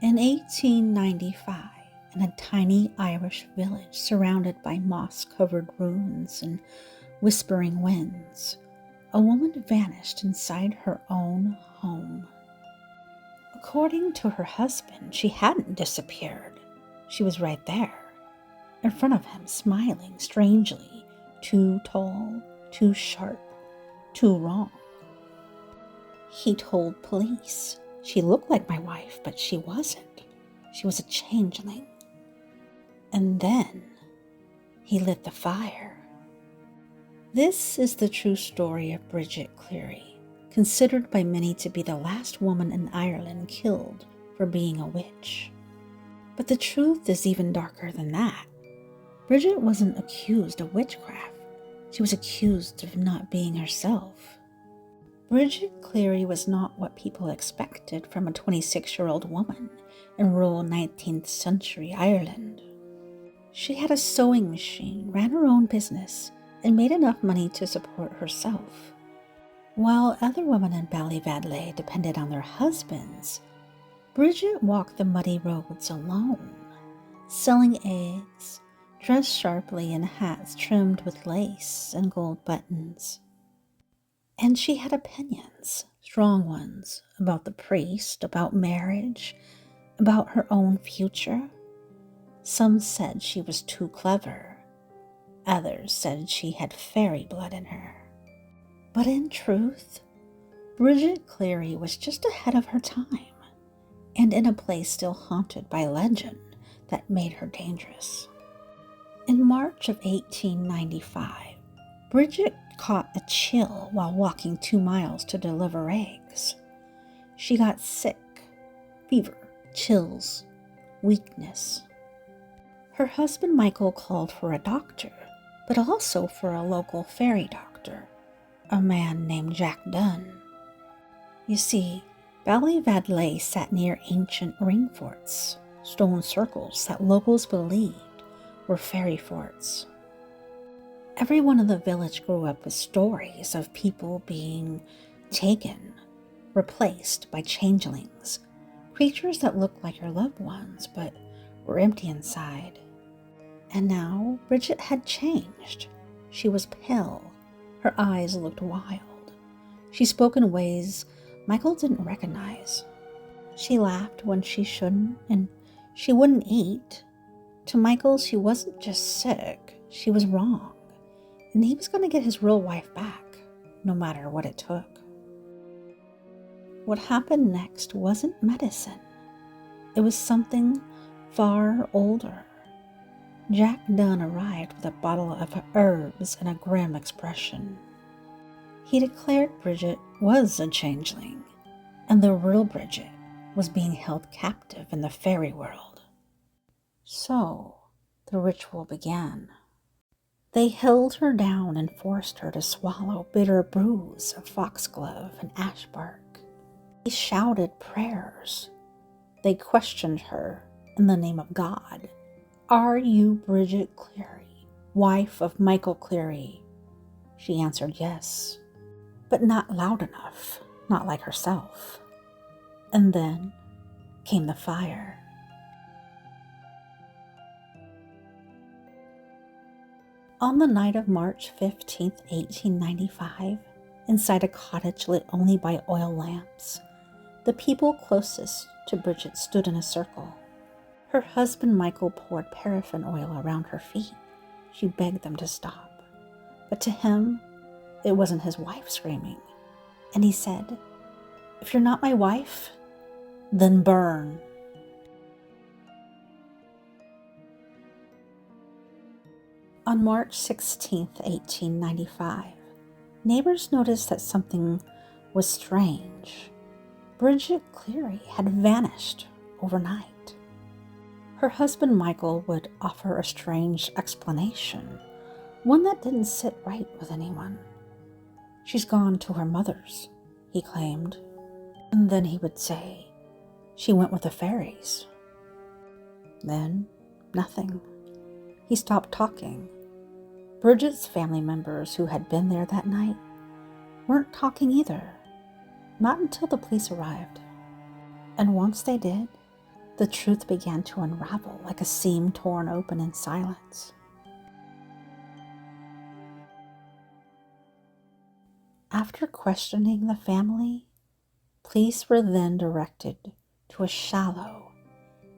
In 1895, in a tiny Irish village surrounded by moss-covered ruins and whispering winds, a woman vanished inside her own home. According to her husband, she hadn't disappeared. She was right there, in front of him, smiling strangely, too tall, too sharp, too wrong. He told police. She looked like my wife, but she wasn't. She was a changeling. And then he lit the fire. This is the true story of Bridget Cleary, considered by many to be the last woman in Ireland killed for being a witch. But the truth is even darker than that. Bridget wasn't accused of witchcraft. She was accused of not being herself. Bridget Cleary was not what people expected from a 26-year-old woman in rural 19th century Ireland. She had a sewing machine, ran her own business, and made enough money to support herself. While other women in Ballivadley depended on their husbands, Bridget walked the muddy roads alone, selling eggs, dressed sharply in hats trimmed with lace and gold buttons. And she had opinions, strong ones, about the priest, about marriage, about her own future. Some said she was too clever. Others said she had fairy blood in her. But in truth, Bridget Cleary was just ahead of her time, and in a place still haunted by legend that made her dangerous. In March of 1895, Bridget caught a chill while walking 2 miles to deliver eggs. She got sick, fever, chills, weakness. Her husband Michael called for a doctor, but also for a local fairy doctor, a man named Jack Dunn. You see, Ballivadley sat near ancient ring forts, stone circles that locals believed were fairy forts. Everyone in the village grew up with stories of people being taken, replaced by changelings, creatures that looked like your loved ones but were empty inside. And now Bridget had changed. She was pale. Her eyes looked wild. She spoke in ways Michael didn't recognize. She laughed when she shouldn't, and she wouldn't eat. To Michael, she wasn't just sick, she was wrong. And he was going to get his real wife back, no matter what it took. What happened next wasn't medicine. It was something far older. Jack Dunn arrived with a bottle of herbs and a grim expression. He declared Bridget was a changeling, and the real Bridget was being held captive in the fairy world. So, the ritual began. They held her down and forced her to swallow bitter brews of foxglove and ash bark. They shouted prayers. They questioned her in the name of God. "Are you Bridget Cleary, wife of Michael Cleary?" She answered yes, but not loud enough, not like herself. And then came the fire. On the night of March 15th, 1895, inside a cottage lit only by oil lamps, the people closest to Bridget stood in a circle. Her husband Michael poured paraffin oil around her feet. She begged them to stop. But to him, it wasn't his wife screaming. And he said, "If you're not my wife, then burn." On March 16th, 1895, neighbors noticed that something was strange. Bridget Cleary had vanished overnight. Her husband Michael would offer a strange explanation, one that didn't sit right with anyone. "She's gone to her mother's," he claimed. And then he would say, "She went with the fairies." Then, nothing. He stopped talking. Bridget's family members who had been there that night weren't talking either, not until the police arrived. And once they did, The truth began to unravel like a seam torn open in silence. After questioning the family, police were then directed to a shallow,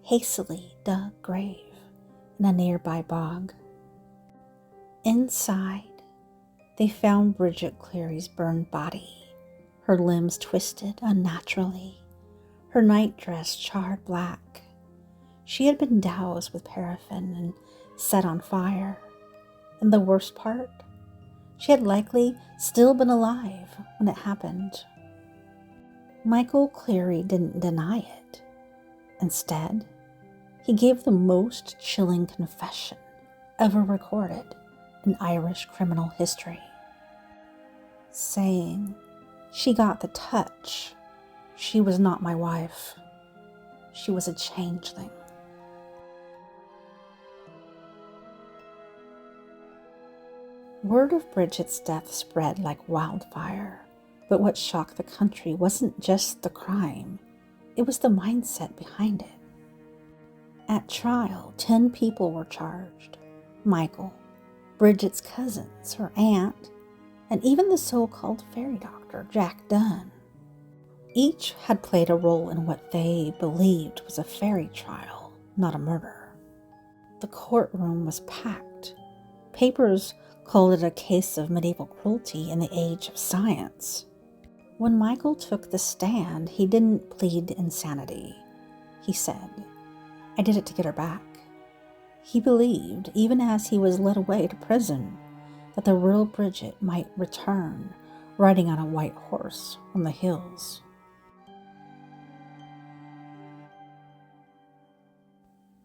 hastily dug grave in a nearby bog. Inside, they found Bridget Cleary's burned body, her limbs twisted unnaturally, her nightdress charred black. She had been doused with paraffin and set on fire. And the worst part, she had likely still been alive when it happened. Michael Cleary didn't deny it. Instead, he gave the most chilling confession ever recorded in Irish criminal history, saying, "She got the touch. She was not my wife. She was a changeling." Word of Bridget's death spread like wildfire, but what shocked the country wasn't just the crime, it was the mindset behind it. At trial, 10 people were charged. Michael, Bridget's cousins, her aunt, and even the so-called fairy doctor, Jack Dunn. Each had played a role in what they believed was a fairy trial, not a murder. The courtroom was packed. Papers called it a case of medieval cruelty in the age of science. When Michael took the stand, he didn't plead insanity. He said, "I did it to get her back." He believed, even as he was led away to prison, that the real Bridget might return, riding on a white horse from the hills.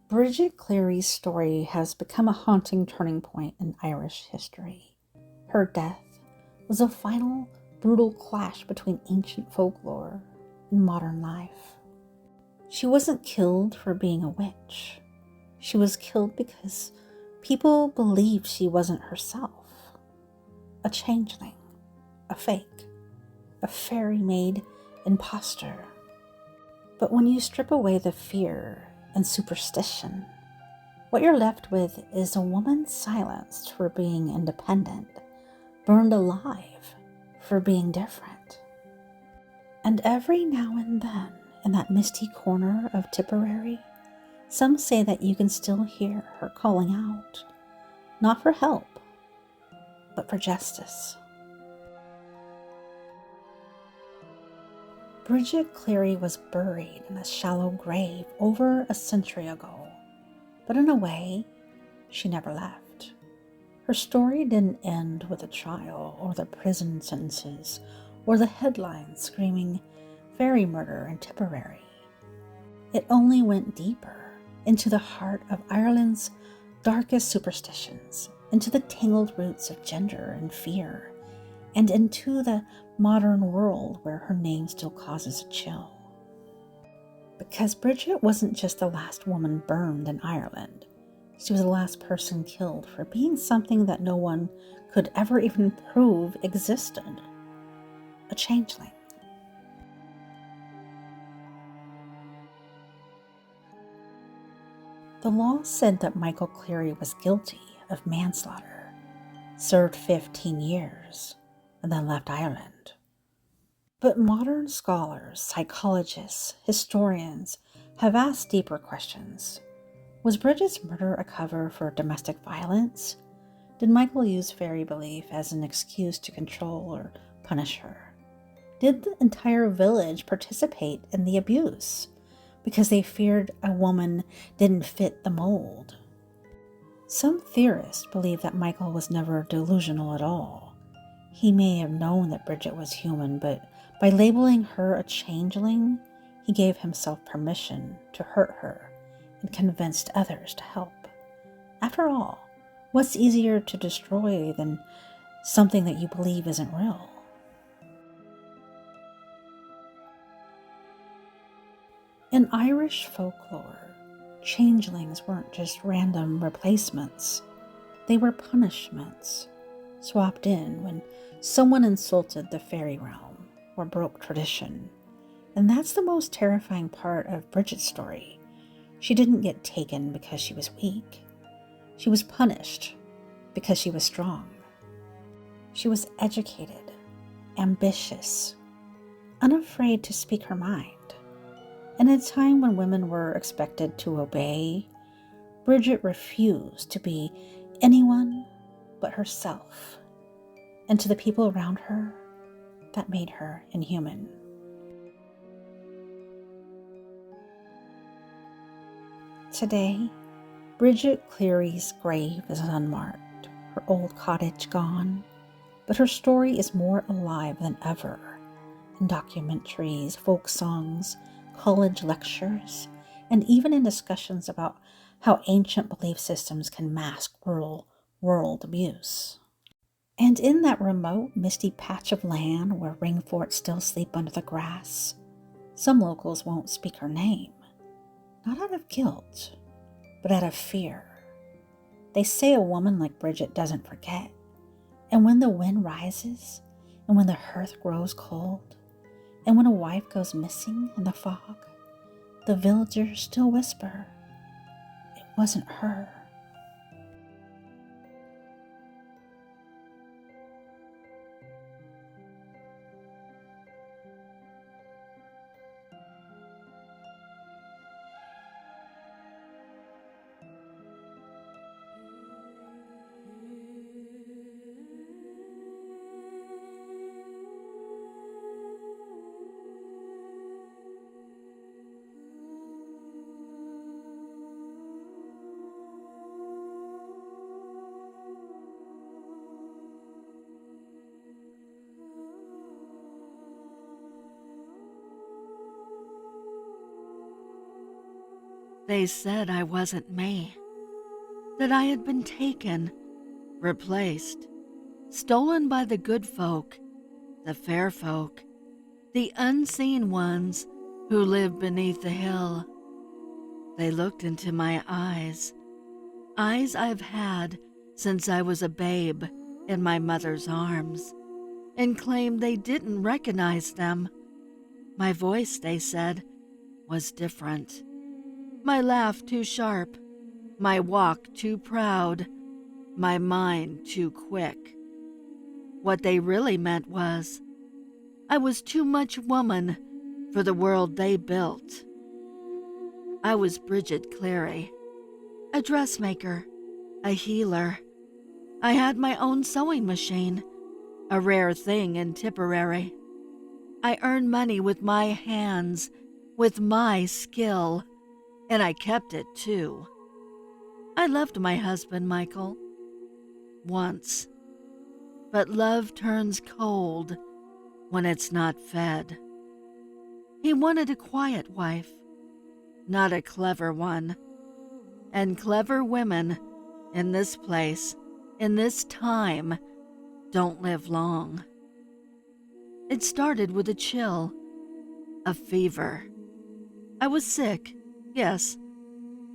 Bridget Cleary's story has become a haunting turning point in Irish history. Her death was a final, brutal clash between ancient folklore and modern life. She wasn't killed for being a witch. She was killed because people believed she wasn't herself. A changeling, a fake, a fairy-made imposter. But when you strip away the fear and superstition, what you're left with is a woman silenced for being independent, burned alive for being different. And every now and then, in that misty corner of Tipperary, some say that you can still hear her calling out, not for help, but for justice. Bridget Cleary was buried in a shallow grave over a century ago, but in a way, she never left. Her story didn't end with a trial or the prison sentences or the headlines screaming fairy murder in Tipperary. It only went deeper into the heart of Ireland's darkest superstitions, into the tangled roots of gender and fear, and into the modern world where her name still causes a chill. Because Bridget wasn't just the last woman burned in Ireland. She was the last person killed for being something that no one could ever even prove existed. A changeling. The law said that Michael Cleary was guilty of manslaughter, served 15 years, and then left Ireland. But modern scholars, psychologists, historians have asked deeper questions. Was Bridget's murder a cover for domestic violence? Did Michael use fairy belief as an excuse to control or punish her? Did the entire village participate in the abuse because they feared a woman didn't fit the mold? Some theorists believe that Michael was never delusional at all. He may have known that Bridget was human, but by labeling her a changeling, he gave himself permission to hurt her and convinced others to help. After all, what's easier to destroy than something that you believe isn't real? In Irish folklore, changelings weren't just random replacements. They were punishments, swapped in when someone insulted the fairy realm or broke tradition. And that's the most terrifying part of Bridget's story. She didn't get taken because she was weak. She was punished because she was strong. She was educated, ambitious, unafraid to speak her mind. In a time when women were expected to obey, Bridget refused to be anyone but herself. And to the people around her, that made her inhuman. Today, Bridget Cleary's grave is unmarked, her old cottage gone, but her story is more alive than ever in documentaries, folk songs, college lectures, and even in discussions about how ancient belief systems can mask world abuse. And in that remote, misty patch of land where ringforts still sleep under the grass, some locals won't speak her name, not out of guilt, but out of fear. They say a woman like Bridget doesn't forget, and when the wind rises, and when the hearth grows cold, and when a wife goes missing in the fog, the villagers still whisper, "It wasn't her." They said I wasn't me, that I had been taken, replaced, stolen by the good folk, the fair folk, the unseen ones who live beneath the hill. They looked into my eyes I've had since I was a babe in my mother's arms, and claimed they didn't recognize them. My voice, they said, was different. My laugh too sharp, my walk too proud, my mind too quick. What they really meant was, I was too much woman for the world they built. I was Bridget Cleary, a dressmaker, a healer. I had my own sewing machine, a rare thing in Tipperary. I earned money with my hands, with my skill, and I kept it too. I loved my husband, Michael, once, but love turns cold when it's not fed. He wanted a quiet wife, not a clever one, and clever women in this place, in this time, don't live long. It started with a chill, a fever. I was sick, yes,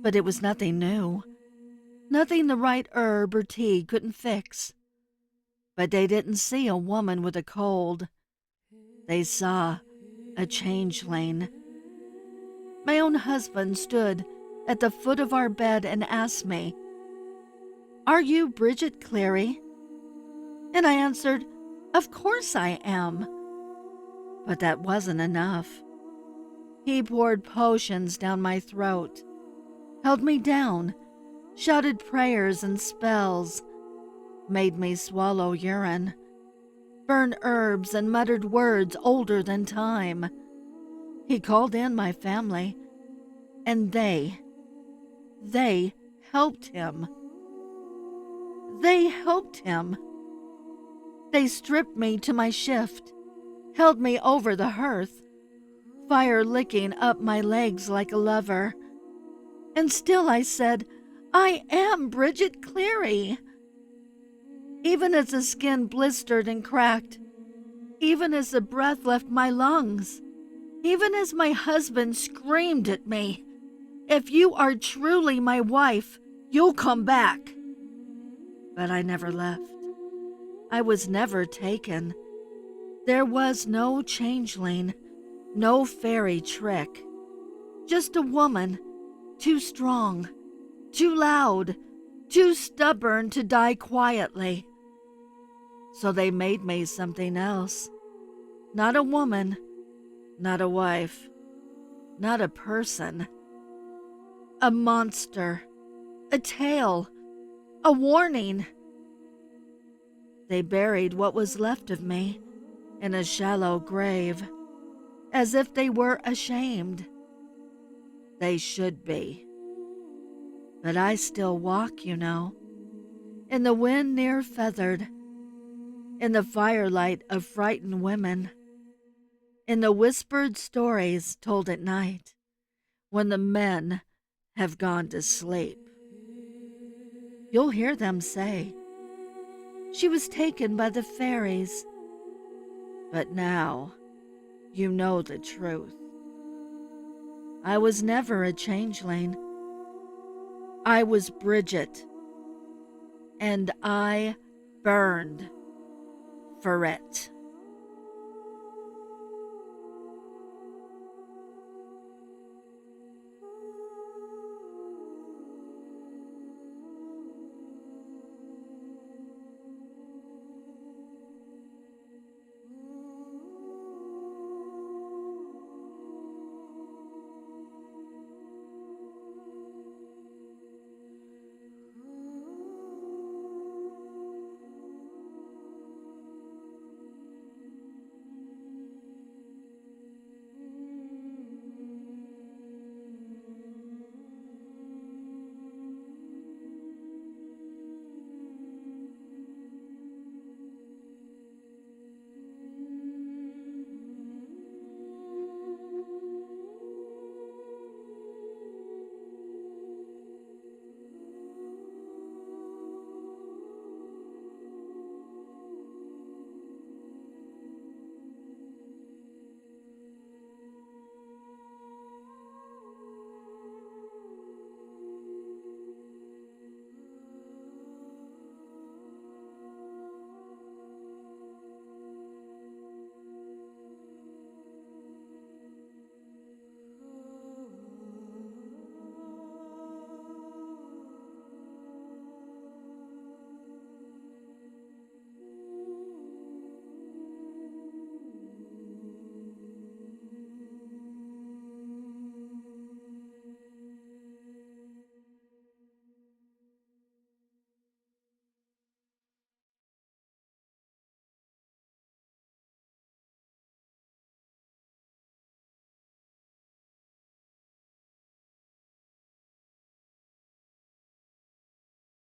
but it was nothing new. Nothing the right herb or tea couldn't fix. But they didn't see a woman with a cold. They saw a changeling. My own husband stood at the foot of our bed and asked me, "Are you Bridget Cleary?" And I answered, "Of course I am." But that wasn't enough. He poured potions down my throat, held me down, shouted prayers and spells, made me swallow urine, burn herbs and muttered words older than time. He called in my family, and they helped him. They helped him. They stripped me to my shift, held me over the hearth, fire licking up my legs like a lover. And still I said, "I am Bridget Cleary." Even as the skin blistered and cracked, even as the breath left my lungs, even as my husband screamed at me, "If you are truly my wife, you'll come back." But I never left. I was never taken. There was no changeling, no fairy trick. Just a woman too strong, too loud, too stubborn to die quietly. So they made me something else. Not a woman, not a wife, not a person. A monster, a tale, a warning. They buried what was left of me in a shallow grave, as if they were ashamed. They should be. But I still walk, you know, in the wind near feathered, in the firelight of frightened women, in the whispered stories told at night when the men have gone to sleep. You'll hear them say, she was taken by the fairies. But now you know the truth. I was never a changeling. I was Bridget, and I burned for it.